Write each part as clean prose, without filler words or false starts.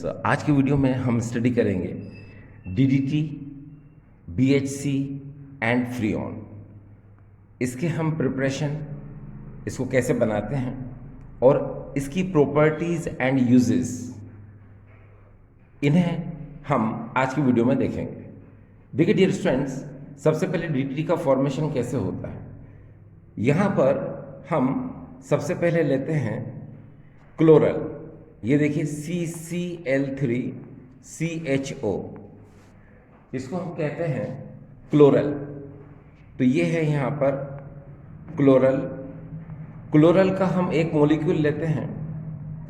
आज की वीडियो में हम स्टडी करेंगे डीडीटी, बीएचसी एंड फ्रीऑन। इसके हम प्रिपरेशन, इसको कैसे बनाते हैं और इसकी प्रॉपर्टीज एंड यूजेस, इन्हें हम आज की वीडियो में देखेंगे। देखिए डियर स्टूडेंट्स, सबसे पहले डीडीटी का फॉर्मेशन कैसे होता है। यहाँ पर हम सबसे पहले लेते हैं क्लोरल। ये देखिए CCl3CHO, इसको हम कहते हैं क्लोरल। तो ये है यहाँ पर क्लोरल। क्लोरल का हम एक मॉलिक्यूल लेते हैं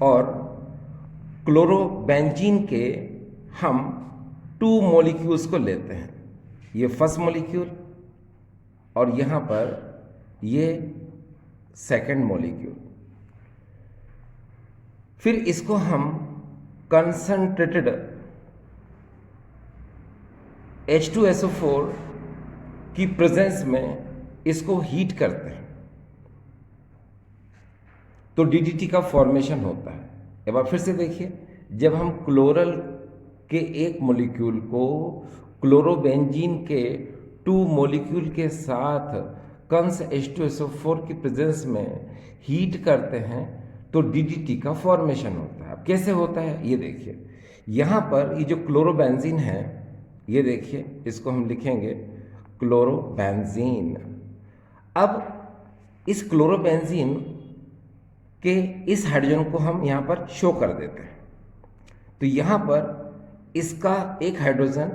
और क्लोरोबेंजीन के हम 2 मॉलिक्यूल्स को लेते हैं। ये फर्स्ट मॉलिक्यूल और यहाँ पर ये सेकंड मॉलिक्यूल। फिर इसको हम कंसंट्रेटेड H2SO4 की प्रेजेंस में इसको हीट करते हैं, तो डीडीटी का फॉर्मेशन होता है। एक बार फिर से देखिए, जब हम क्लोरल के एक मॉलिक्यूल को क्लोरोबेंजीन के 2 मॉलिक्यूल के साथ कंस H2SO4 की प्रेजेंस में हीट करते हैं तो डीडीटी का फॉर्मेशन होता है। अब कैसे होता है ये देखिए, यहाँ पर ये जो क्लोरोबेंजीन है, ये देखिए, इसको हम लिखेंगे क्लोरोबेंजीन। अब इस क्लोरोबेंजीन के इस हाइड्रोजन को हम यहाँ पर शो कर देते हैं। तो यहाँ पर इसका एक हाइड्रोजन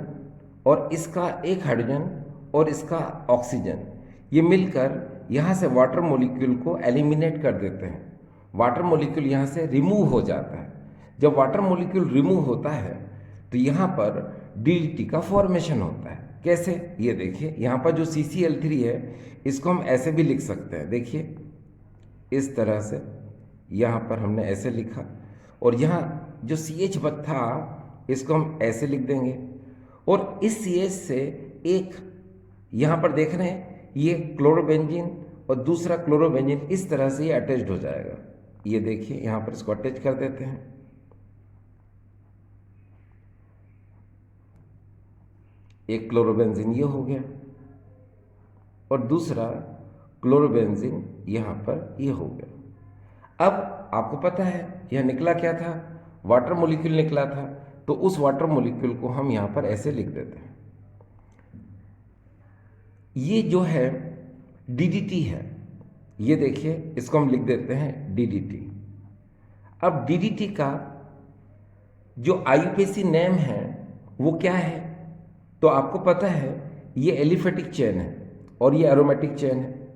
और इसका एक हाइड्रोजन और इसका ऑक्सीजन, ये मिलकर यहाँ से वाटर मॉलिक्यूल को एलिमिनेट कर देते हैं। वाटर मॉलिक्यूल यहाँ से रिमूव हो जाता है। जब वाटर मॉलिक्यूल रिमूव होता है तो यहाँ पर डीडीटी का फॉर्मेशन होता है। कैसे ये देखिए, यहाँ पर जो CCl3 है इसको हम ऐसे भी लिख सकते हैं। देखिए इस तरह से यहाँ पर हमने ऐसे लिखा, और यहाँ जो CH था इसको हम ऐसे लिख देंगे, और इस CH से एक यहाँ पर देख रहे हैं ये क्लोरोबेंजीन और दूसरा क्लोरोबेंजीन, इस तरह से ये अटैच्ड हो जाएगा। ये देखिए यहाँ पर इसको अटैच कर देते हैं। एक क्लोरोबेंजीन ये हो गया और दूसरा क्लोरोबेंजीन यहाँ पर ये हो गया। अब आपको पता है यह निकला क्या था, वाटर मॉलिक्यूल निकला था, तो उस वाटर मॉलिक्यूल को हम यहाँ पर ऐसे लिख देते हैं। ये जो है डीडीटी है, ये देखिए, इसको हम लिख देते हैं डीडीटी। अब डीडीटी का जो आईयूपीएसी नेम है वो क्या है, तो आपको पता है ये एलिफेटिक चेन है और ये एरोमेटिक चेन है।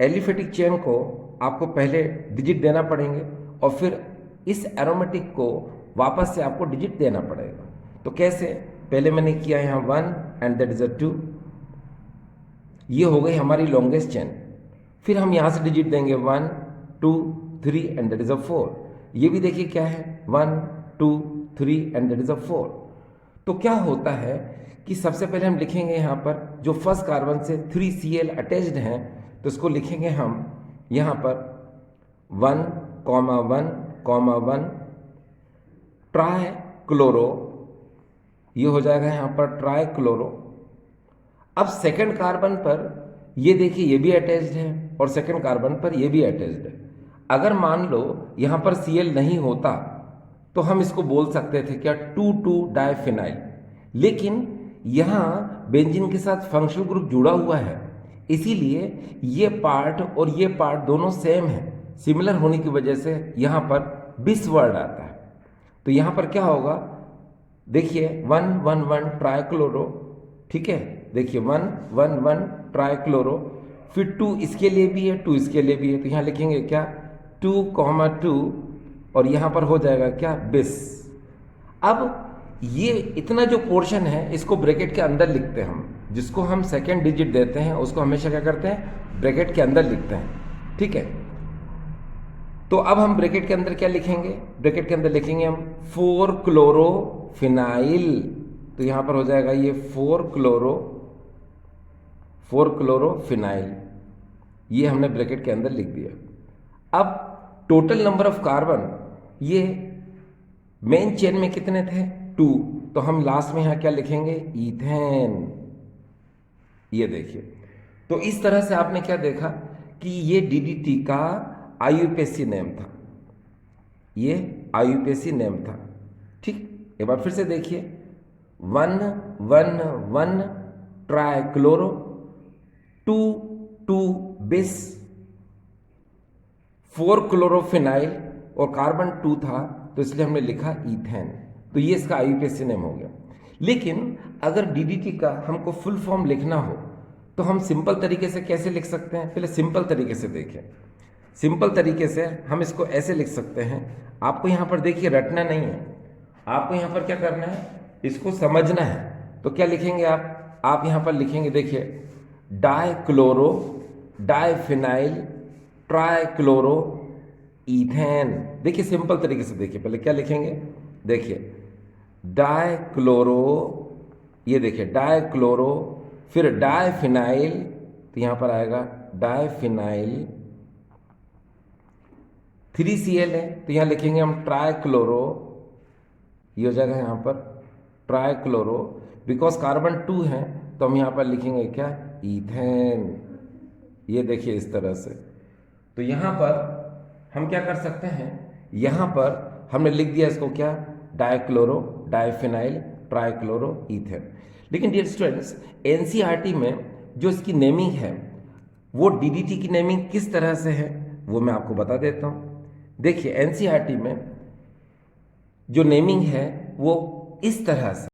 एलिफेटिक चेन को आपको पहले डिजिट देना पड़ेंगे और फिर इस एरोमेटिक को वापस से आपको डिजिट देना पड़ेगा। तो कैसे, पहले मैंने किया यहाँ 1 एंड दैट इज अ 2, ये हो गई हमारी लॉन्गेस्ट चेन। फिर हम यहाँ से डिजिट देंगे 1 2 3 एंड दैट इज अ 4। ये भी देखिए क्या है, 1 2 3 एंड दैट इज अ 4। तो क्या होता है कि सबसे पहले हम लिखेंगे यहाँ पर जो फर्स्ट कार्बन से 3Cl अटैच्ड हैं, तो इसको लिखेंगे हम यहाँ पर 1,1,1 ट्राई क्लोरो, ये हो जाएगा यहाँ पर ट्राई क्लोरो। अब सेकंड कार्बन पर ये देखिए ये भी अटैच्ड है और सेकंड कार्बन पर ये भी अटैच्ड है। अगर मान लो यहाँ पर Cl नहीं होता तो हम इसको बोल सकते थे क्या 2,2 डाइफिनाइल, लेकिन यहाँ बेंजीन के साथ फंक्शनल ग्रुप जुड़ा हुआ है, इसीलिए ये पार्ट और ये पार्ट दोनों सेम है। सिमिलर होने की वजह से यहाँ पर बिस वर्ड आता है। तो यहाँ पर क्या होगा, देखिए 1,1,1 ट्राइक्लोरो, ठीक है, देखिए 1,1,1 ट्राइक्लोरो, फिर 2 इसके लिए भी है, 2 इसके लिए भी है, तो यहाँ लिखेंगे क्या 2,2 और यहाँ पर हो जाएगा क्या बिस। अब ये इतना जो पोर्शन है इसको ब्रैकेट के अंदर लिखते हैं हम, जिसको हम सेकेंड डिजिट देते हैं उसको हमेशा क्या करते हैं, ब्रैकेट के अंदर लिखते हैं, ठीक है। तो अब हम ब्रैकेट के अंदर क्या लिखेंगे, ब्रैकेट के अंदर लिखेंगे हम 4 क्लोरोफिनाइल, तो यहाँ पर हो जाएगा ये 4 क्लोरोफिनाइल, ये हमने ब्रैकेट के अंदर लिख दिया। अब टोटल नंबर ऑफ कार्बन, ये मेन चेन में कितने थे? 2। तो हम लास्ट में यहाँ क्या लिखेंगे? ईथेन। ये देखिए, तो इस तरह से आपने क्या देखा कि ये डीडीटी का आईयूपीएसी नेम था, ये आईयूपीएसी नेम था। ठीक, एक बार फिर से देखिए, 1,1,1 ट्राइक्लोरो, 2,2 बिस, 4 क्लोरोफिनाइल और कार्बन 2 था, तो इसलिए हमने लिखा ईथेन। तो ये इसका आईयूपीएसी नेम हो गया। लेकिन अगर डीडीटी का हमको फुल फॉर्म लिखना हो तो हम सिंपल तरीके से कैसे लिख सकते हैं? पहले सिंपल तरीके से देखें। सिंपल तरीके से हम इसको ऐसे लिख सकते हैं। आपको यहाँ पर देखिए रटना नहीं है, आपको यहाँ पर क्या करना है? इसको समझना है। तो क्या लिखेंगे आप यहाँ पर लिखेंगे, देखिए, डाइक्लोरो डाइफिनाइल ट्राइक्लोरो ईथेन। देखिए सिंपल तरीके से देखिए, पहले क्या लिखेंगे? देखिए डाइक्लोरो, ये देखिए डाइक्लोरो, फिर डाइफिनाइल, तो यहां पर आएगा डाइफिनाइल, 3Cl है तो यहां लिखेंगे हम ट्राइक्लोरो, ये हो जाएगा यहां पर ट्राइक्लोरो, बिकॉज कार्बन 2 है तो हम यहां पर लिखेंगे क्या? ईथेन। ये देखिए इस तरह से। तो यहां पर हम क्या कर सकते हैं? यहां पर हमने लिख दिया इसको क्या? Dichloro diphenyl trichloro ethane. लेकिन डियर स्टूडेंट्स, एनसीईआरटी में जो इसकी नेमिंग है वो डीडीटी की नेमिंग किस तरह से है वो मैं आपको बता देता हूं। देखिए एनसीईआरटी में जो नेमिंग है वो इस तरह से,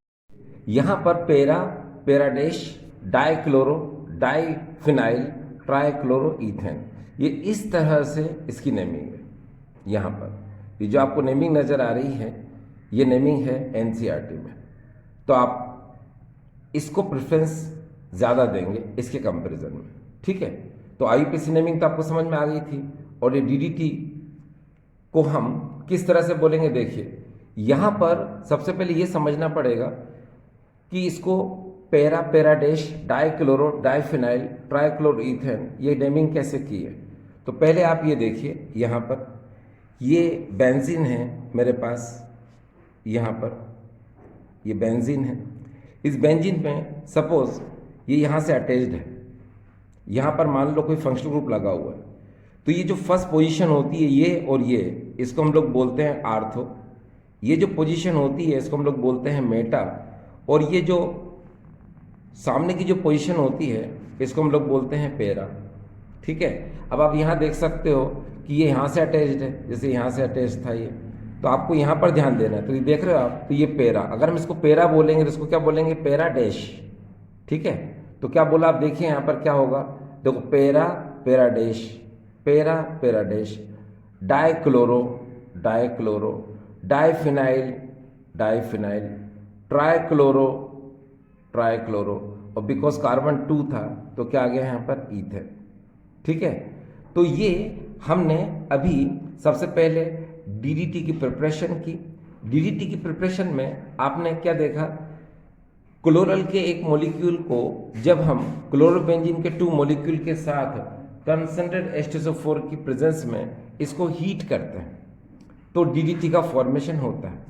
यहां पर पैराडेश डाइक्लोरो डाइफिनाइल ट्राइक्लोरो ईथेन, ये इस तरह से इसकी नेमिंग है। यहां पर ये जो आपको नेमिंग नजर आ रही है ये नेमिंग है एनसीईआरटी में। तो आप इसको प्रेफरेंस ज़्यादा देंगे इसके कंपैरिजन में। ठीक है, तो आईयूपीएसी नेमिंग तो आपको समझ में आ गई थी। और ये डीडीटी को हम किस तरह से बोलेंगे? देखिए यहाँ पर सबसे पहले ये समझना पड़ेगा कि इसको पैराडेश डाइक्लोरो डाइफिनाइल ट्राइक्लोरो ईथेन ये नेमिंग कैसे की है। तो पहले आप ये देखिए, यहाँ पर ये बेंजीन है मेरे पास, यहाँ पर ये बेंजीन है। इस बेंजीन में सपोज ये यहाँ से अटैच्ड है, यहाँ पर मान लो कोई फंक्शनल ग्रुप लगा हुआ है, तो ये जो फर्स्ट पोजीशन होती है ये और ये, इसको हम लोग बोलते हैं आर्थो। ये जो पोजीशन होती है इसको हम लोग बोलते हैं मेटा। और ये जो सामने की जो पोजीशन होती है इसको हम लोग बोलते हैं पैरा। ठीक है, अब आप यहाँ देख सकते हो कि ये यहाँ से अटैच्ड है, जैसे यहाँ से अटैच था ये, तो आपको यहाँ पर ध्यान देना है। तो ये देख रहे हो आप, तो ये पैरा, अगर हम इसको पैरा बोलेंगे तो इसको क्या बोलेंगे? Para dash. ठीक है, तो क्या बोला आप देखिए यहाँ पर क्या होगा? देखो para dash, para dash, dichloro dichloro, diphenyl diphenyl, trichloro trichloro, और बिकॉज कार्बन 2 था तो क्या आ गया यहाँ पर? ईथेन। ठीक है, तो ये हमने अभी सबसे पहले डीडीटी की प्रिपरेशन की। डीडीटी की प्रिपरेशन में आपने क्या देखा? क्लोरल के एक मॉलिक्यूल को जब हम क्लोरोबेंजीन के 2 मॉलिक्यूल के साथ कंसंट्रेटेड H2SO4 की प्रेजेंस में इसको हीट करते हैं तो डीडीटी का फॉर्मेशन होता है।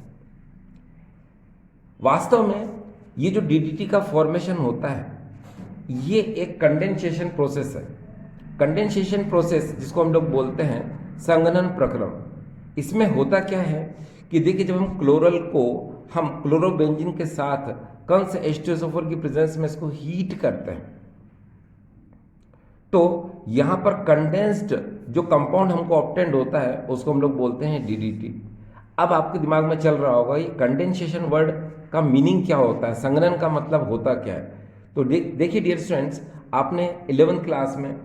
वास्तव में ये जो डीडीटी का फॉर्मेशन होता है ये एक कंडेंसेशन प्रोसेस है। कंडेंसेशन प्रोसेस जिसको हम लोग बोलते हैं संघनन प्रक्रम। इसमें होता क्या है कि देखिए, जब हम क्लोरल को हम क्लोरोबेंजीन के साथ कंस H2SO4 की प्रेजेंस में इसको हीट करते हैं तो यहां पर कंडेंस्ड जो कंपाउंड हमको ऑब्टेंड होता है उसको हम लोग बोलते हैं डीडीटी। अब आपके दिमाग में चल रहा होगा ये कंडेंसेशन वर्ड का मीनिंग क्या होता है, संघनन का मतलब होता क्या है। तो देखिए डियर स्टूडेंट्स, आपने 11th क्लास में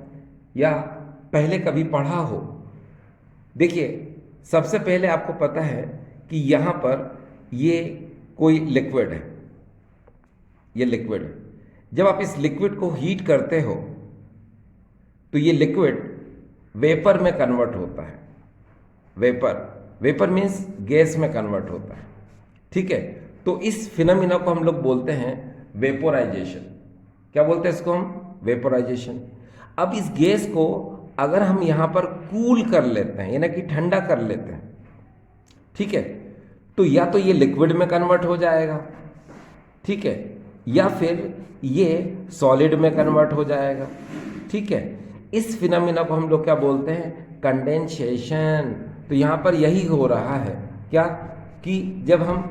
या पहले कभी पढ़ा हो। देखिए सबसे पहले आपको पता है कि यहाँ पर ये कोई लिक्विड है, ये लिक्विड है। जब आप इस लिक्विड को हीट करते हो तो ये लिक्विड वेपर में कन्वर्ट होता है। वेपर मीन्स गैस में कन्वर्ट होता है। ठीक है, तो इस फिनोमिना को हम लोग बोलते हैं वेपोराइजेशन। क्या बोलते हैं इसको हम? वेपोराइजेशन। अब इस गैस को अगर हम यहां पर कूल कर लेते हैं, यानी कि ठंडा कर लेते हैं, ठीक है, तो या तो ये लिक्विड में कन्वर्ट हो जाएगा, ठीक है, या फिर ये सॉलिड में कन्वर्ट हो जाएगा, ठीक है। इस फिनोमिना को हम लोग क्या बोलते हैं? कंडेंसेशन। तो यहाँ पर यही हो रहा है क्या कि जब हम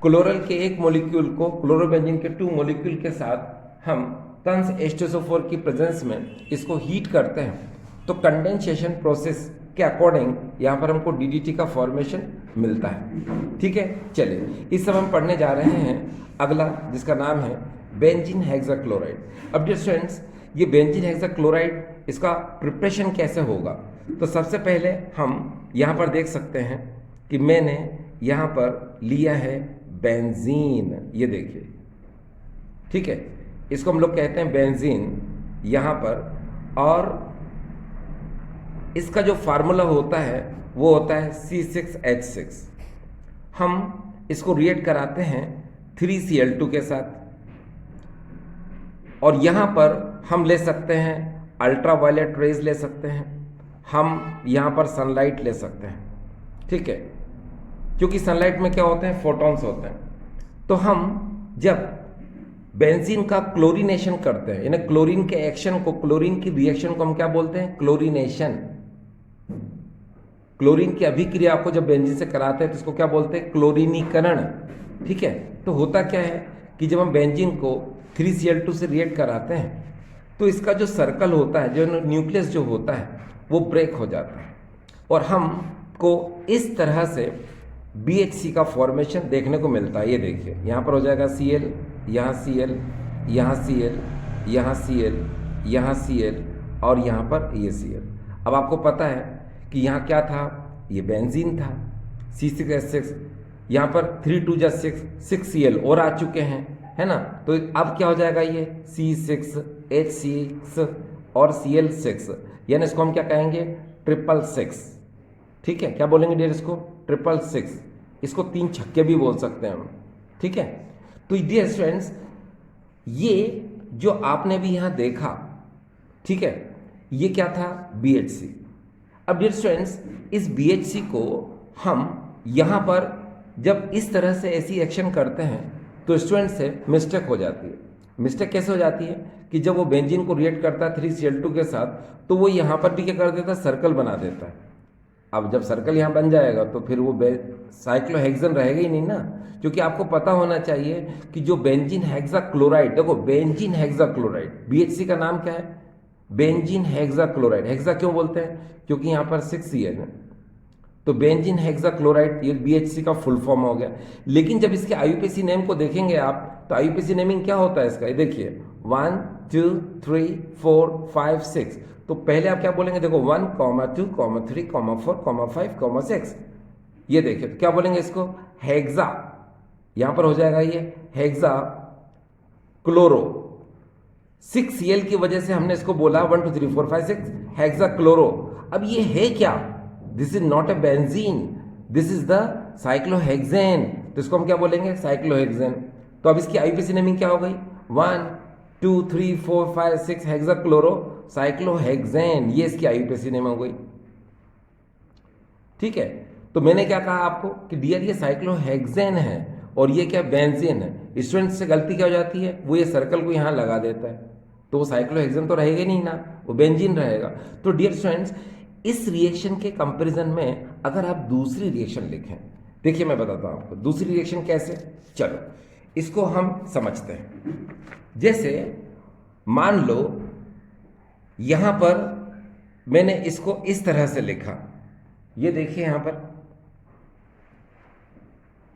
क्लोरल के एक मॉलिक्यूल को क्लोरोबेंजीन के 2 मॉलिक्यूल के साथ हम कंस H2SO4 की प्रेजेंस में इसको हीट करते हैं तो कंडेंसेशन प्रोसेस के अकॉर्डिंग यहाँ पर हमको DDT का फॉर्मेशन मिलता है, ठीक है। चलिए, इस समय हम पढ़ने जा रहे हैं अगला, जिसका नाम है बेंजीन हेक्साक्लोराइड। अब डियर स्टूडेंट्स, ये बेंजीन हेक्साक्लोराइड, इसका प्रिपरेशन कैसे होगा? तो सबसे पहले हम यहाँ पर देख सकते हैं कि मैंने यहाँ पर लिया है बेंजीन, ये देखिए, ठीक है, इसको हम लोग कहते हैं बेंजीन यहाँ पर। और इसका जो फार्मूला होता है वो होता है C6H6। हम इसको रिएक्ट कराते हैं 3Cl2 के साथ, और यहाँ पर हम ले सकते हैं अल्ट्रावायलेट रेज ले सकते हैं, हम यहाँ पर सनलाइट ले सकते हैं, ठीक है, क्योंकि सनलाइट में क्या होते हैं? फोटॉन्स होते हैं। तो हम जब बेंजीन का क्लोरीनेशन करते हैं, यानी क्लोरीन के एक्शन को, क्लोरीन की रिएक्शन को हम क्या बोलते हैं? क्लोरीनेशन। क्लोरीन की अभिक्रिया को जब बेंजीन से कराते हैं तो इसको क्या बोलते हैं? क्लोरीनीकरण, ठीक है। तो होता क्या है कि जब हम बेंजीन को 3Cl2 से रिएक्ट कराते हैं तो इसका जो सर्कल होता है, जो न्यूक्लियस जो होता है, वो ब्रेक हो जाता है और हमको इस तरह से BHC का फॉर्मेशन देखने को मिलता है। ये देखिए, यहाँ पर हो जाएगा Cl, यहाँ Cl, यहाँ Cl, यहाँ Cl, यहाँ Cl और यहाँ पर ये Cl। अब आपको पता है कि यहाँ क्या था? ये बेंजीन था, C6H6, यहाँ पर 3 2 जा 6, 6Cl और आ चुके हैं, है ना। तो अब क्या हो जाएगा? ये C6H6 और Cl6, यानी इसको हम क्या कहेंगे? 666, ठीक है। क्या बोलेंगे डियर इसको? 666। इसको 3 छक्के भी बोल सकते हैं हम, ठीक है। तो डियर स्टूडेंट्स, ये जो आपने भी यहाँ देखा, ठीक है, ये क्या था? BHC। अब डियर स्टूडेंट्स, इस BHC को हम यहाँ पर जब इस तरह से ऐसी एक्शन करते हैं तो स्टूडेंट्स से मिस्टेक हो जाती है। मिस्टेक कैसे हो जाती है कि जब वो बेंजीन को रिएक्ट करता है 3Cl2 के साथ तो वो यहाँ पर भी क्या कर देता है? सर्कल बना देता है। अब जब सर्कल यहाँ बन जाएगा तो फिर वो साइक्लोहेक्सेन रहेगा ही नहीं ना, क्योंकि आपको पता होना चाहिए कि जो बेंजीन हेक्साक्लोराइड, देखो बेंजीन हेक्साक्लोराइड, BHC का नाम क्या है? Benzene hexachloride. हेक्सा क्यों बोलते हैं? क्योंकि यहाँ पर 6Cl है, तो बेंजीन हेक्साक्लोराइड ये BHC का फुल फॉर्म हो गया। लेकिन जब इसके IUPAC नेम को देखेंगे आप तो IUPAC नेमिंग क्या होता है इसका? ये देखिए 1 2 3 4 5 6। तो पहले आप क्या बोलेंगे? देखो 1 2 3 4 5 6। ये देखिए, तो क्या बोलेंगे इसको? हेक्सा। यहां पर हो जाएगा ये हेक्सा क्लोरो। 6Cl की वजह से हमने इसको बोला 1 2 3 4 5 6 हेक्सा क्लोरो। अब ये है क्या? This is not a benzene, this is the cyclohexane. तो इसको हम क्या बोलेंगे? साइक्लोहेक्सेन। तो अब इसकी IUPAC नेमिंग क्या हो गई? 1 2 3 4 5 6 हेक्सा क्लोरो साइक्लोहेक्सेन, ये इसकी IUPAC नेम हो गई, ठीक है। तो मैंने क्या कहा आपको कि डियर ये साइक्लोहेक्सेन है और ये क्या? बेंजीन है। स्टूडेंट से गलती क्या हो जाती है? वो ये सर्कल को यहाँ लगा देता है, तो वो साइक्लोहेक्सेन तो रहेगा नहीं ना, वो बेंजीन रहेगा। तो डियर स्टूडेंट्स, इस रिएक्शन के कंपैरिजन में अगर आप दूसरी रिएक्शन लिखें, देखिए मैं बताता हूं आपको दूसरी रिएक्शन कैसे। चलो इसको हम समझते हैं। जैसे मान लो यहां पर मैंने इसको इस तरह से लिखा, ये देखिए यहां पर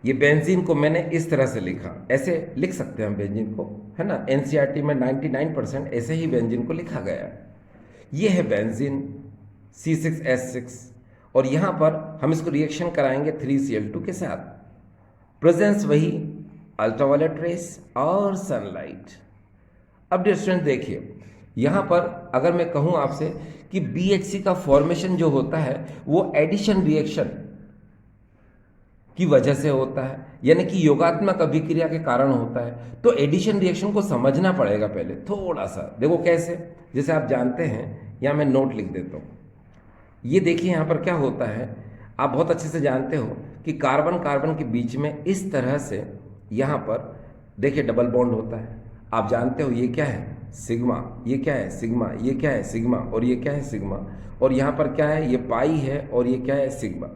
ये बेंजीन को मैंने इस तरह से लिखा, ऐसे लिख सकते हैं हम बेंजीन को, है ना। NCERT में 99% ऐसे ही बेंजीन को लिखा गया है। ये है बेंजीन C6H6 और यहां पर हम इसको रिएक्शन कराएंगे 3Cl2 के साथ। प्रेजेंस वही अल्ट्रावायलेट रेस और सनलाइट। अब डियर स्टूडेंट देखिए, यहां पर अगर मैं कहूं आपसे कि BHC का फॉर्मेशन जो होता है वो एडिशन रिएक्शन की वजह से होता है, यानी कि योगात्मक अभिक्रिया के कारण होता है। तो एडिशन रिएक्शन को समझना पड़ेगा पहले थोड़ा सा। देखो कैसे, जैसे आप जानते हैं, यहां मैं नोट लिख देता हूं। ये देखिए यहां पर क्या होता है, आप बहुत अच्छे से जानते हो कि कार्बन कार्बन के बीच में इस तरह से यहाँ पर देखिए डबल बॉन्ड होता है। आप जानते हो ये क्या है, सिग्मा, ये क्या है सिग्मा, ये क्या है सिग्मा, और ये क्या है सिग्मा, और यहाँ पर क्या है, ये पाई है, और ये क्या है सिग्मा।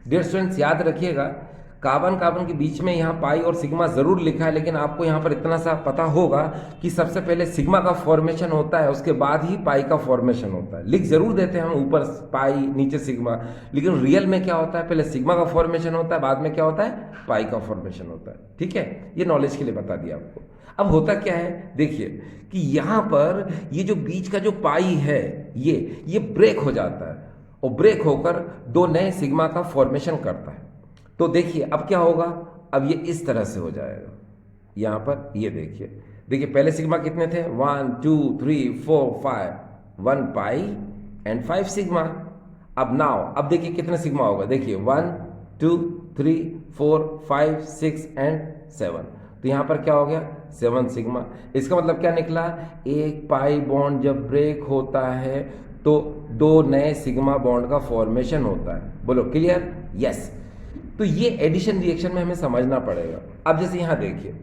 डियर स्टूडेंट्स याद रखिएगा, कार्बन कार्बन के बीच में यहाँ पाई और सिग्मा जरूर लिखा है, लेकिन आपको यहाँ पर इतना सा पता होगा कि सबसे पहले सिग्मा का फॉर्मेशन होता है, उसके बाद ही पाई का फॉर्मेशन होता है। लिख जरूर देते हैं हम ऊपर पाई नीचे सिग्मा, लेकिन रियल में क्या होता है, पहले सिग्मा का फॉर्मेशन होता है, बाद में क्या होता है, पाई का फॉर्मेशन होता है। ठीक है, ये नॉलेज के लिए बता दिया आपको। अब होता क्या है, देखिए कि यहाँ पर ये जो बीच का जो पाई है ये ब्रेक हो जाता है, और ब्रेक होकर दो नए सिग्मा का फॉर्मेशन करता है। तो देखिए अब क्या होगा, अब ये इस तरह से हो जाएगा। यहाँ पर ये देखिए पहले सिग्मा कितने थे, 1 2 3 4 5, 1 पाई एंड 5 सिग्मा। अब देखिए कितने सिग्मा होगा, देखिए 1 2 3 4 5 6 एंड 7। तो यहाँ पर क्या हो गया, 7 सिग्मा। इसका मतलब क्या निकला, एक पाई बॉन्ड जब ब्रेक होता है तो दो नए सिग्मा बॉन्ड का फॉर्मेशन होता है। बोलो क्लियर, यस। तो ये एडिशन रिएक्शन में हमें समझना पड़ेगा। अब जैसे यहाँ देखिए,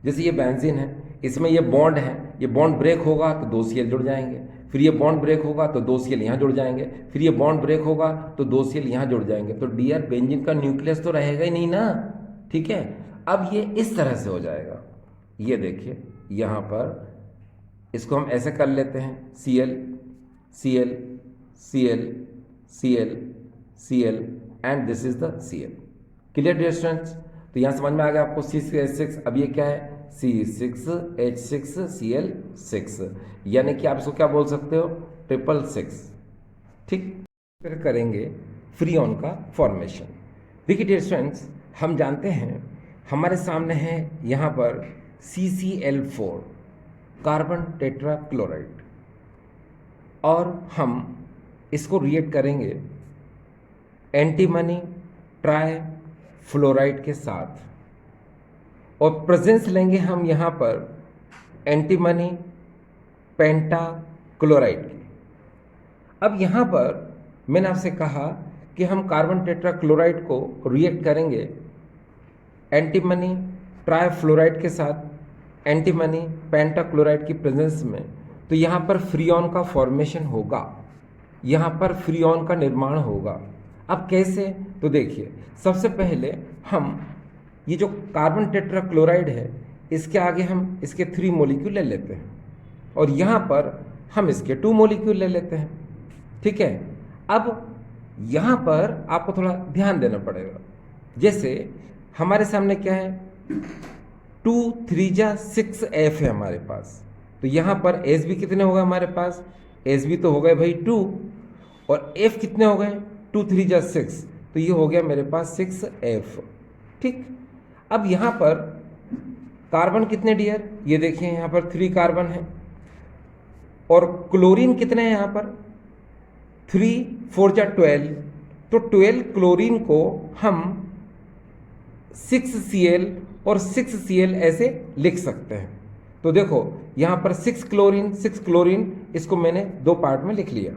जैसे ये बेंजीन है, इसमें ये बॉन्ड है, ये बॉन्ड ब्रेक होगा तो 2 Cl जुड़ जाएंगे, फिर ये बॉन्ड ब्रेक होगा तो 2 Cl यहाँ जुड़ जाएंगे, फिर ये बॉन्ड ब्रेक होगा तो 2 Cl यहाँ जुड़ जाएंगे। तो डियर बेंजीन का न्यूक्लियस तो रहेगा ही नहीं ना, ठीक है। अब ये इस तरह से हो जाएगा, ये देखिए यहाँ पर इसको हम ऐसे कर लेते हैं, Cl Cl Cl Cl Cl and this is the Cl। Clear dear students, तो यहाँ समझ में आ गया आपको C6H6। अब ये क्या है, C6H6Cl6, यानी कि आप इसको क्या बोल सकते हो, 666। ठीक, फिर करेंगे फ्रीऑन का फॉर्मेशन। देखिए डियर स्टूडेंट्स, हम जानते हैं हमारे सामने है यहाँ पर CCl4 कार्बन टेट्रा क्लोराइड, और हम इसको रिएक्ट करेंगे एंटीमनी ट्राई फ्लोराइड के साथ, और प्रेजेंस लेंगे हम यहाँ पर एंटीमनी पेंटा क्लोराइड की। अब यहाँ पर मैंने आपसे कहा कि हम कार्बन टेट्रा क्लोराइड को रिएक्ट करेंगे एंटीमनी ट्राई फ्लोराइड के साथ, एंटीमनी पेंटा क्लोराइड की प्रेजेंस में। तो यहाँ पर फ्रीऑन का फॉर्मेशन होगा, यहाँ पर फ्रीऑन का निर्माण होगा। अब कैसे, तो देखिए सबसे पहले हम ये जो कार्बन टेट्रा क्लोराइड है, इसके आगे हम इसके 3 मॉलिक्यूल ले लेते हैं, और यहाँ पर हम इसके 2 मॉलिक्यूल ले लेते हैं। ठीक है, अब यहाँ पर आपको थोड़ा ध्यान देना पड़ेगा। जैसे हमारे सामने क्या है, 2 3 जा 6F है हमारे पास, तो यहाँ पर Sb कितने हो गए हमारे पास, Sb तो हो गए भाई 2, और F कितने हो गए, 2 3 जा 6, तो ये हो गया मेरे पास 6F। ठीक, अब यहाँ पर कार्बन कितने डियर, ये देखिए यहाँ पर 3 कार्बन है, और क्लोरीन कितने हैं यहाँ पर, 3 4 जा 12, तो 12 क्लोरीन को हम 6Cl और 6Cl ऐसे लिख सकते हैं। तो देखो यहाँ पर 6 क्लोरीन, इसको मैंने 2 पार्ट में लिख लिया।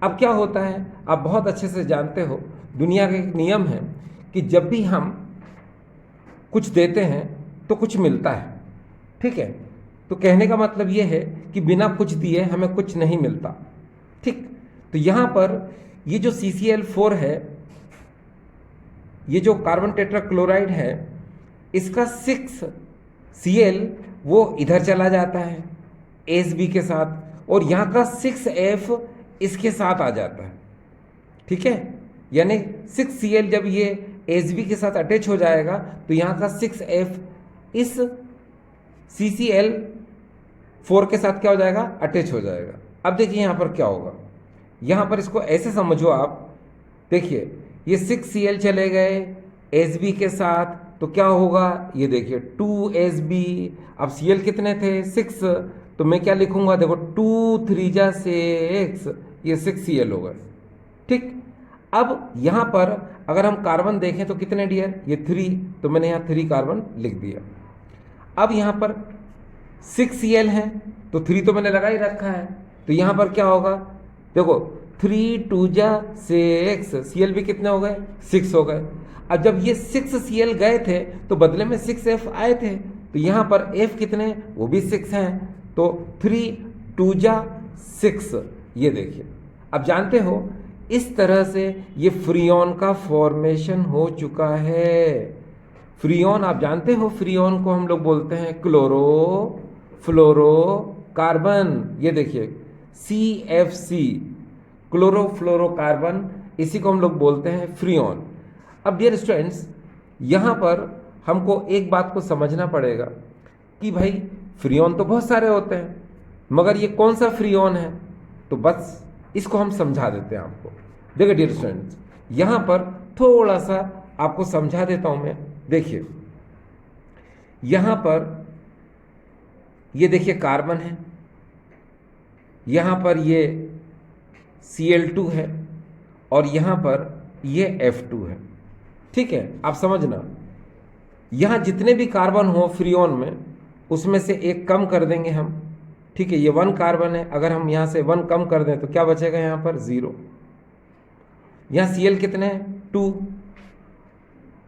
अब क्या होता है, आप बहुत अच्छे से जानते हो, दुनिया का एक नियम है कि जब भी हम कुछ देते हैं तो कुछ मिलता है। ठीक है, तो कहने का मतलब ये है कि बिना कुछ दिए हमें कुछ नहीं मिलता। ठीक, तो यहाँ पर ये जो CCl4 है, ये जो कार्बन टेट्रा क्लोराइड है, इसका 6Cl वो इधर चला जाता है Sb के साथ, और यहाँ का 6F इसके साथ आ जाता है। ठीक है, यानी 6Cl जब ये Sb के साथ अटैच हो जाएगा तो यहाँ का 6F इस CCl4 के साथ क्या हो जाएगा, अटैच हो जाएगा। अब देखिए यहाँ पर क्या होगा, यहाँ पर इसको ऐसे समझो आप, देखिए ये 6Cl चले गए Sb के साथ, तो क्या होगा, ये देखिए 2Sb, अब Cl कितने थे, 6, तो मैं क्या लिखूंगा, देखो 2 3 जा 6, ये 6Cl हो गए। ठीक, अब यहाँ पर अगर हम कार्बन देखें तो कितने डियर, ये 3, तो मैंने यहाँ 3 कार्बन लिख दिया। अब यहाँ पर 6Cl है, तो 3 तो मैंने लगा ही रखा है, तो यहाँ पर क्या होगा, देखो 3 2 जा 6, Cl भी कितने हो गए, 6 हो गए। अब जब ये 6Cl गए थे तो बदले में 6F आए थे, तो यहाँ पर F कितने, वो भी 6 हैं, तो 3 2 जा 6, ये देखिए। अब जानते हो इस तरह से ये फ्रियोन का फॉर्मेशन हो चुका है। फ्रियोन आप जानते हो, फ्रियोन को हम लोग बोलते हैं क्लोरो फ्लोरो कार्बन। ये देखिए CFC, क्लोरोफ्लोरोकार्बन, इसी को हम लोग बोलते हैं फ्रियोन। अब डियर स्टूडेंट्स, यहाँ पर हमको एक बात को समझना पड़ेगा कि भाई फ्रियोन तो बहुत सारे होते हैं, मगर ये कौन सा फ्रियोन है, तो बस इसको हम समझा देते हैं आपको। देखिए डियर स्टूडेंट्स, यहाँ पर थोड़ा सा आपको समझा देता हूँ मैं। देखिए यहाँ पर ये देखिए कार्बन है, यहाँ पर ये Cl2 है, और यहाँ पर ये F2 है। ठीक है, आप समझना, यहाँ जितने भी कार्बन हो फ्रियोन में, उसमें से एक कम कर देंगे हम। ठीक है, ये 1 कार्बन है, अगर हम यहाँ से 1 कम कर दें तो क्या बचेगा, यहाँ पर 0। यहाँ Cl कितने हैं, 2।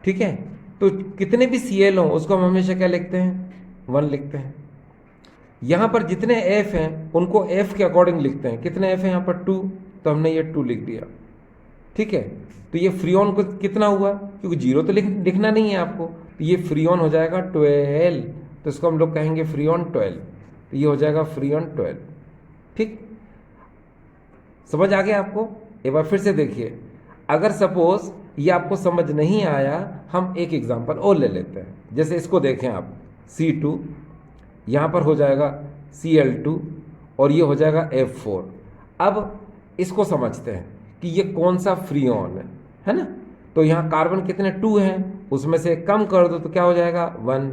ठीक है, तो कितने भी Cl हो उसको हम हमेशा क्या लिखते हैं, 1 लिखते हैं। यहाँ पर जितने F हैं उनको F के अकॉर्डिंग लिखते हैं। कितने F हैं यहाँ पर, 2, तो हमने ये 2 लिख दिया। ठीक है, तो ये फ्रियोन को कितना हुआ, क्योंकि 0 तो लिखना नहीं है आपको, तो ये फ्रियोन हो जाएगा 12, तो इसको हम लोग कहेंगे फ्रियोन 12, तो ये हो जाएगा फ्रियोन 12। ठीक, समझ आ गया आपको। एक बार फिर से देखिए, अगर सपोज ये आपको समझ नहीं आया, हम एक एग्जांपल और ले लेते हैं। जैसे इसको देखें आप, C2, यहाँ पर हो जाएगा Cl2, और ये हो जाएगा F4। अब इसको समझते हैं कि ये कौन सा फ्रियोन है ना। तो यहाँ कार्बन कितने, 2 हैं, उसमें से कम कर दो तो क्या हो जाएगा, 1।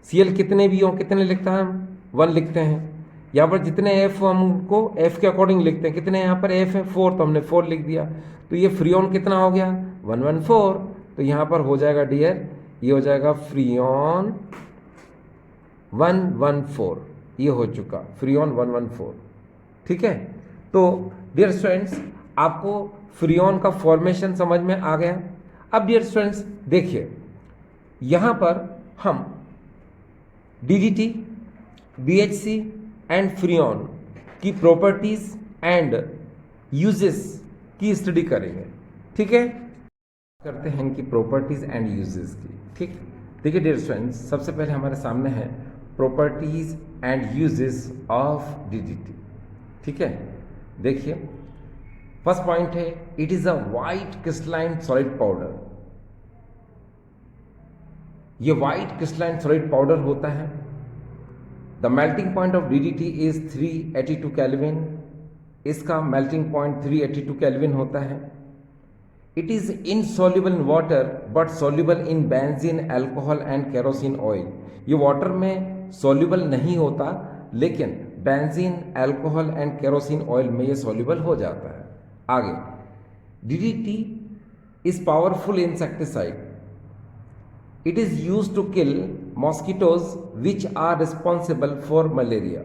Cl कितने भी हो, कितने लिखता है हम, 1 लिखते हैं। यहाँ पर जितने F हम उनको F के अकॉर्डिंग लिखते हैं। कितने यहाँ पर F है, 4, तो हमने 4 लिख दिया। तो ये फ्रियोन कितना हो गया, 114। तो यहाँ पर हो जाएगा डियर, ये हो जाएगा फ्रियोन 114, ये हो चुका फ्रियोन 114। ठीक है, तो डियर स्टूडेंट्स, आपको फ्रियोन का फॉर्मेशन समझ में आ गया। अब डियर स्टूडेंट्स देखिए, यहाँ पर हम DDT, BHC एंड फ्रियोन की प्रॉपर्टीज एंड यूजेस की स्टडी करेंगे। ठीक है, करते हैं इनकी प्रॉपर्टीज एंड यूजेस की। ठीक, देखिए डियर स्टूडेंट्स, सबसे पहले हमारे सामने है properties and uses of DDT। ठीक है, देखिए फर्स्ट पॉइंट है, it is a white crystalline solid powder. ये वाइट क्रिस्टलाइन सॉलिड पाउडर होता है। The melting point of DDT is 382 kelvin. इसका मेल्टिंग पॉइंट 382 केल्विन होता है। It is insoluble in water but soluble in benzene, alcohol and kerosene oil. ये water में soluble नहीं होता, लेकिन benzene, alcohol and kerosene oil में ये सॉल्युबल हो जाता है। आगे, DDT is powerful insecticide. It is used to kill mosquitoes which are responsible for malaria.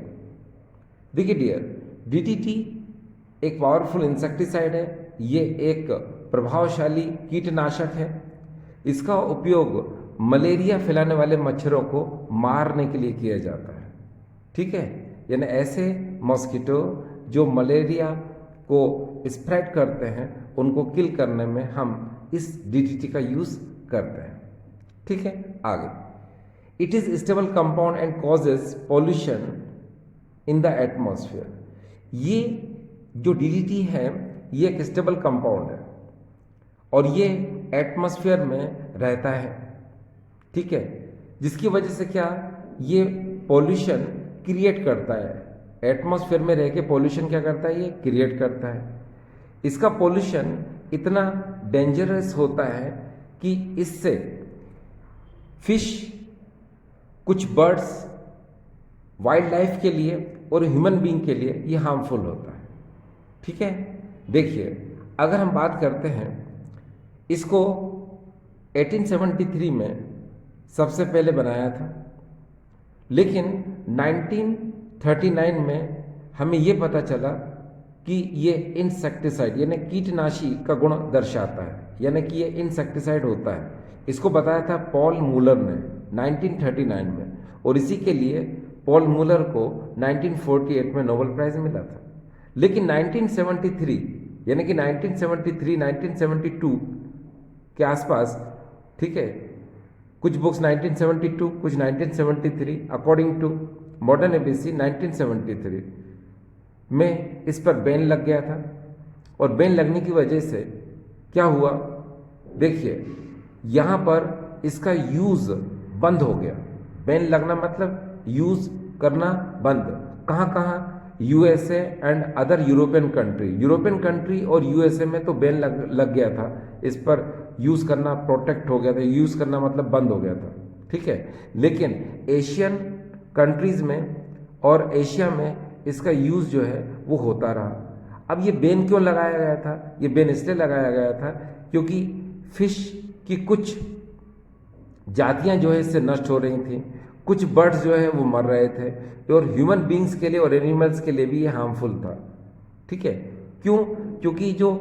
देखिए डियर, DDT एक पावरफुल इंसेक्टिसाइड है। ये एक प्रभावशाली कीटनाशक है। इसका उपयोग मलेरिया फैलाने वाले मच्छरों को मारने के लिए किया जाता है। ठीक है, यानी ऐसे मॉस्किटो जो मलेरिया को स्प्रेड करते हैं, उनको किल करने में हम इस DDT का यूज करते हैं। ठीक है, आगे, it is stable compound and causes pollution in the atmosphere. ये जो DDT है ये एक स्टेबल कंपाउंड है और ये एटमॉस्फेयर में रहता है। ठीक है, जिसकी वजह से क्या, ये पॉल्यूशन क्रिएट करता है। एटमॉस्फेयर में रह के पॉल्यूशन क्या करता है, ये क्रिएट करता है। इसका पॉल्यूशन इतना डेंजरस होता है कि इससे फिश, कुछ बर्ड्स, वाइल्ड लाइफ के लिए और ह्यूमन बीइंग के लिए ये हार्मफुल होता है। ठीक है, देखिए अगर हम बात करते हैं, इसको 1873 में सबसे पहले बनाया था, लेकिन 1939 में हमें ये पता चला कि ये इंसेक्टिसाइड यानी कीटनाशी का गुण दर्शाता है, यानी कि ये इंसेक्टिसाइड होता है। इसको बताया था पॉल मूलर ने 1939 में, और इसी के लिए पॉल मूलर को 1948 में नोबेल प्राइज मिला था। लेकिन 1973 यानी कि 1972 के आसपास, ठीक है, कुछ बुक्स 1972, कुछ 1973, अकॉर्डिंग टू मॉडर्न एबीसी 1973 में इस पर बैन लग गया था। और बैन लगने की वजह से क्या हुआ, देखिए यहाँ पर इसका यूज़ बंद हो गया। बैन लगना मतलब यूज़ करना बंद। कहाँ कहाँ? USA and other European country और यूएसए में तो बैन लग गया था, इस पर यूज़ करना प्रोटेक्ट हो गया था, यूज़ करना मतलब बंद हो गया था, ठीक है। लेकिन एशियन कंट्रीज़ में और एशिया में इसका यूज़ जो है वो होता रहा। अब ये बैन क्यों लगाया गया था? ये बैन इसलिए लगाया गया था क्योंकि फिश की कुछ जातियां जो है इससे नष्ट हो रही थी, कुछ बर्ड्स जो है वो मर रहे थे, और ह्यूमन बींग्स के लिए और एनिमल्स के लिए भी ये हार्मफुल था, ठीक है। क्यों? क्योंकि जो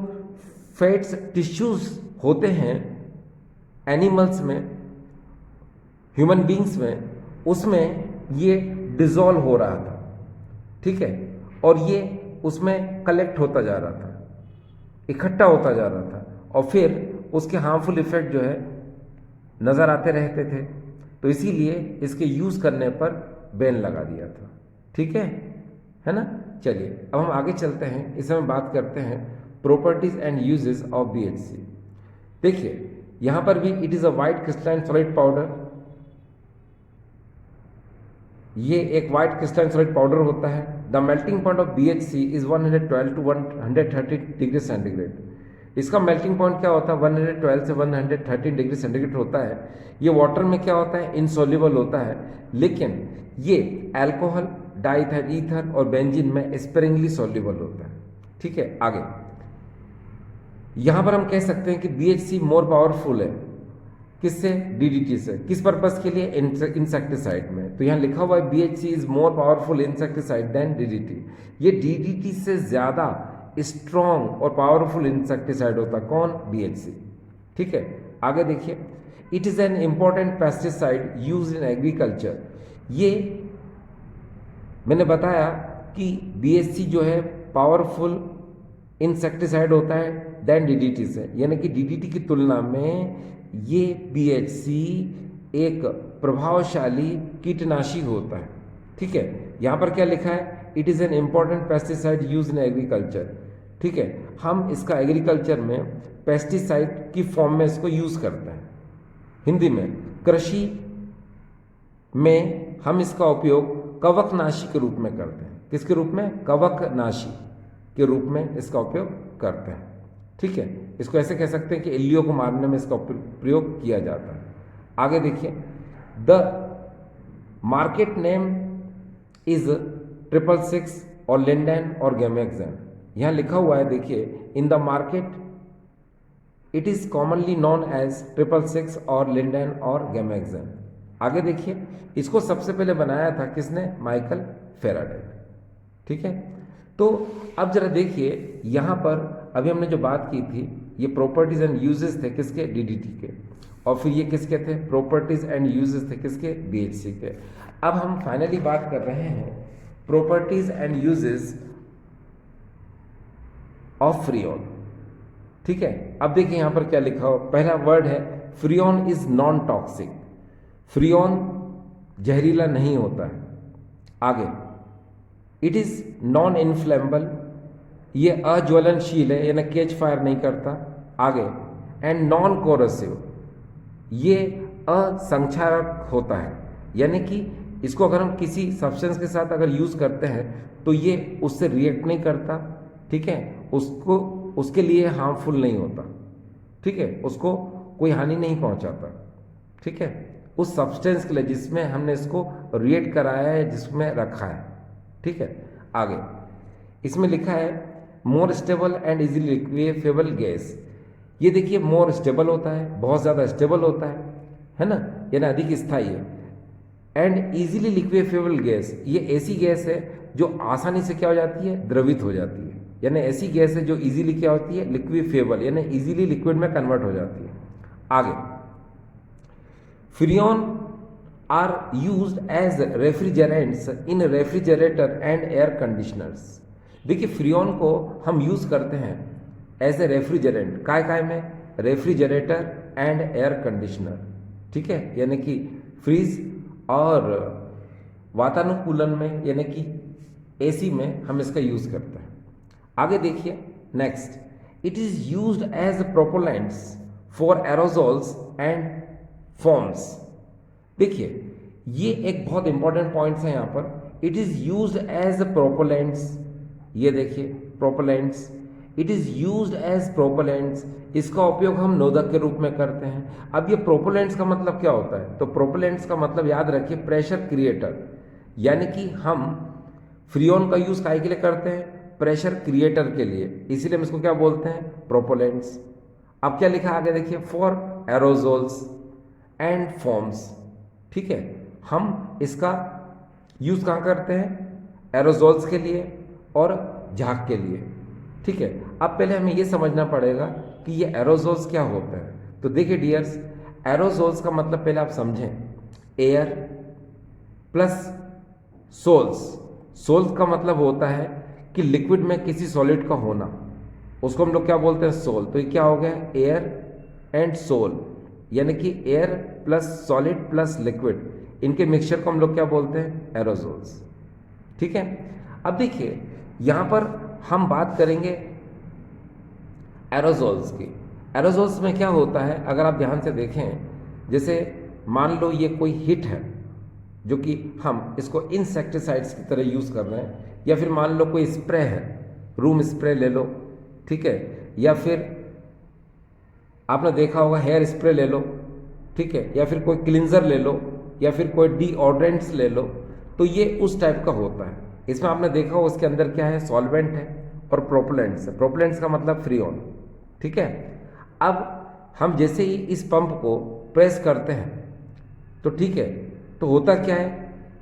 फैट्स टिश्यूज होते हैं एनिमल्स में, ह्यूमन बींग्स में, उसमें ये डिजॉल्व हो रहा था, ठीक है, और ये उसमें कलेक्ट होता जा रहा था, इकट्ठा होता जा रहा था, और फिर उसके हार्मफुल इफेक्ट जो है नज़र आते रहते थे। तो इसीलिए इसके यूज़ करने पर बैन लगा दिया था, ठीक है ना। चलिए अब हम आगे चलते हैं, इस समय बात करते हैं properties and uses of BHC। देखिए यहाँ पर भी it is a white crystalline solid powder. ये एक वाइट क्रिस्टलाइन सॉलिड पाउडर होता है। The melting point of BHC is 112 to 130 degree centigrade. इसका मेल्टिंग पॉइंट क्या होता है? 112 से 113 डिग्री सेंटीग्रेड होता है। ये वाटर में क्या होता है? इनसॉल्युबल होता है, लेकिन ये अल्कोहल, डाइथर ईथर और बेंजीन में स्पेरिंगली सॉल्युबल होता है, ठीक है। आगे यहां पर हम कह सकते हैं कि BHC मोर पावरफुल है, किससे? DDT से। किस पर्पस के लिए? इंसेक्टिसाइड में। तो यहां लिखा हुआ है BHC is more powerful insecticide than DDT। ये DDT से ज्यादा स्ट्रॉन्ग और पावरफुल इंसेक्टिसाइड होता है। कौन? BHC, ठीक है। आगे देखिए, it is an important pesticide use in agriculture. ये मैंने बताया कि BHC जो है पावरफुल इंसेक्टिसाइड होता है देन DDT से, यानी कि DDT की तुलना में ये BHC एक प्रभावशाली कीटनाशी होता है, ठीक है। यहां पर क्या लिखा है? It is an important pesticide use in agriculture, ठीक है। हम इसका एग्रीकल्चर में पेस्टिसाइड की फॉर्म में इसको यूज करते हैं। हिंदी में कृषि में हम इसका उपयोग कवकनाशी के रूप में करते हैं। किसके रूप में? कवकनाशी के रूप में इसका उपयोग करते हैं, ठीक है। इसको ऐसे कह सकते हैं कि इल्लियों को मारने में इसका प्रयोग किया जाता है। आगे देखिए, द मार्केट नेम इज 666 और लिंडेन और गैमेक्सेन। यहां लिखा हुआ है, देखिए, in the market it is commonly known as 666 और लिंडेन और गैमेक्सेन। आगे देखिए, इसको सबसे पहले बनाया था किसने? माइकल फेराडे, ठीक है। तो अब जरा देखिए, यहां पर अभी हमने जो बात की थी, ये प्रॉपर्टीज एंड यूजेस थे किसके? DDT के। और फिर ये किसके थे? प्रॉपर्टीज एंड यूजेस थे किसके? BHC के। अब हम फाइनली बात कर रहे हैं properties and uses of Freon, ठीक है। अब देखिए यहां पर क्या लिखा हो, पहला वर्ड है Freon is non toxic. Freon जहरीला नहीं होता है। आगे, इट इज नॉन इन्फ्लेमेबल, ये अज्वलनशील है, यानी कैच फायर नहीं करता। आगे, एंड नॉन कोरोसिव, ये असंक्षारक होता है, यानी कि इसको अगर हम किसी सब्सटेंस के साथ अगर यूज करते हैं तो ये उससे रिएक्ट नहीं करता, ठीक है, उसको उसके लिए हार्मफुल नहीं होता, ठीक है, उसको कोई हानि नहीं पहुंचाता, ठीक है, उस सब्सटेंस के लिए जिसमें हमने इसको रिएक्ट कराया है, जिसमें रखा है, ठीक है। आगे इसमें लिखा है more stable and easily liquefiable gas. ये देखिए मोर स्टेबल होता है, बहुत ज़्यादा स्टेबल होता है ना, यानी अधिक स्थायी है। एंड इजीली लिक्विफेबल गैस, ये ऐसी गैस है जो आसानी से क्या हो जाती है? द्रवित हो जाती है, यानी ऐसी गैस है जो इजीली क्या होती है, लिक्विफेबल, यानी इजीली लिक्विड में कन्वर्ट हो जाती है। आगे, freon are used as refrigerants in refrigerator and air conditioners. देखिए फ्रियोन को हम यूज करते हैं एज ए रेफ्रिजरेंट, काय में, रेफ्रिजरेटर एंड एयर कंडीशनर, ठीक है, यानी कि फ्रीज और वातानुकूलन में, यानी कि एसी में हम इसका यूज करते हैं। आगे देखिए next, it is used as propellants for aerosols and forms. देखिए ये एक बहुत इंपॉर्टेंट पॉइंट्स है यहाँ पर, it is used as propellants, ये देखिए propellants, it is used as propellants, इसका उपयोग हम नोदक के रूप में करते हैं। अब ये प्रोपोलेंट्स का मतलब क्या होता है, तो प्रोपोलेंट्स का मतलब याद रखिए प्रेशर क्रिएटर, यानी कि हम फ्रियोन का यूज काय के लिए करते हैं, प्रेशर क्रिएटर के लिए, इसीलिए हम इसको क्या बोलते हैं, प्रोपोलेंट्स। अब क्या लिखा आगे देखिए, फॉर एरोजोल्स एंड फॉर्म्स, ठीक है, हम इसका यूज कहाँ करते हैं, एरोजोल्स के लिए और झाग के लिए, ठीक है। अब पहले हमें यह समझना पड़ेगा कि ये एरोजोल्स क्या होता है। तो देखिए डियर्स, एरोजोल्स का मतलब पहले आप समझें, एयर प्लस सोल्स, सोल्स का मतलब होता है कि लिक्विड में किसी सॉलिड का होना, उसको हम लोग क्या बोलते हैं, सोल। तो ये क्या हो गया, एयर एंड सोल, यानी कि air plus solid plus liquid, इनके मिक्सचर को हम लोग क्या बोलते हैं, एरोजोल्स, ठीक है। अब देखिए यहां पर हम बात करेंगे एरोजोल्स की। एरोजोल्स में क्या होता है, अगर आप ध्यान से देखें, जैसे मान लो ये कोई हिट है जो कि हम इसको इंसेक्टिसाइड्स की तरह यूज कर रहे हैं, या फिर मान लो कोई स्प्रे है, रूम स्प्रे ले लो, ठीक है, या फिर आपने देखा होगा हेयर स्प्रे ले लो, ठीक है, या फिर कोई क्लींजर ले लो, या फिर कोई डीओड्रेंट्स ले लो, तो ये उस टाइप का होता है। इसमें आपने देखा हो उसके अंदर क्या है, सॉल्वेंट है और प्रोपेलेंट्स है, प्रोपेलेंट्स का मतलब फ्रीऑन, ठीक है। अब हम जैसे ही इस पंप को प्रेस करते हैं तो ठीक है, तो होता क्या है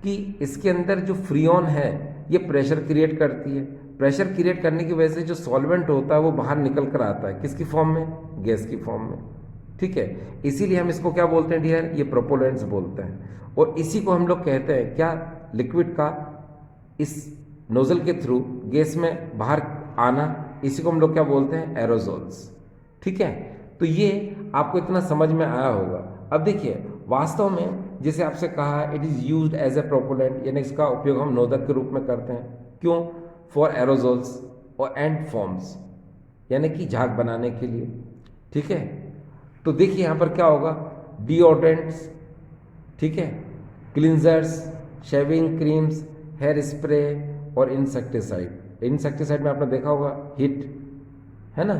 कि इसके अंदर जो फ्रीऑन है ये प्रेशर क्रिएट करती है, प्रेशर क्रिएट करने की वजह से जो सॉल्वेंट होता है वो बाहर निकल कर आता है, किसकी फॉर्म में, गैस की फॉर्म में, ठीक है। इसीलिए हम इसको क्या बोलते हैं डियर, ये प्रोपेलेंट्स बोलते हैं। और इसी को हम लोग कहते हैं क्या, लिक्विड का इस नोजल के थ्रू गैस में बाहर आना, इसी को हम लोग क्या बोलते हैं, एरोजोल्स, ठीक है। तो ये आपको इतना समझ में आया होगा। अब देखिए वास्तव में जैसे आपसे कहा, it is used as a propellant, यानी इसका उपयोग हम नोदक के रूप में करते हैं, क्यों, फॉर एरोजोल्स और एंड फॉर्म्स, यानी कि झाग बनाने के लिए, ठीक है। तो देखिए यहाँ पर क्या होगा, डिओड्रेंट्स, ठीक है, cleansers, shaving creams, hair spray और इंसेक्टिसाइड। इंसेक्टिसाइड में आपने देखा होगा हिट, है ना,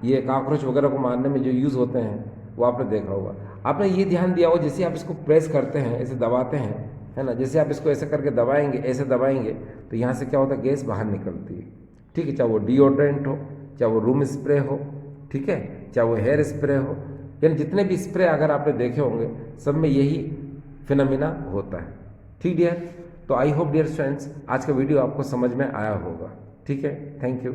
ये कॉकरोच वगैरह को मारने में जो यूज़ होते हैं वो आपने देखा होगा। आपने ये ध्यान दिया होगा, जैसे आप इसको प्रेस करते हैं, ऐसे दबाते हैं, है ना, जैसे आप इसको ऐसे करके दबाएंगे, ऐसे दबाएंगे, तो यहाँ से क्या होता है, गैस बाहर निकलती है, ठीक है, चाहे वो डिओड्रेंट हो, चाहे वो रूम स्प्रे हो, ठीक है, चाहे वो हेयर स्प्रे हो, यानी जितने भी स्प्रे अगर आपने देखे होंगे सब में यही फिनोमिना होता है, ठीक डियर। तो आई होप डियर फ्रेंड्स आज का वीडियो आपको समझ में आया होगा, ठीक है, थैंक यू।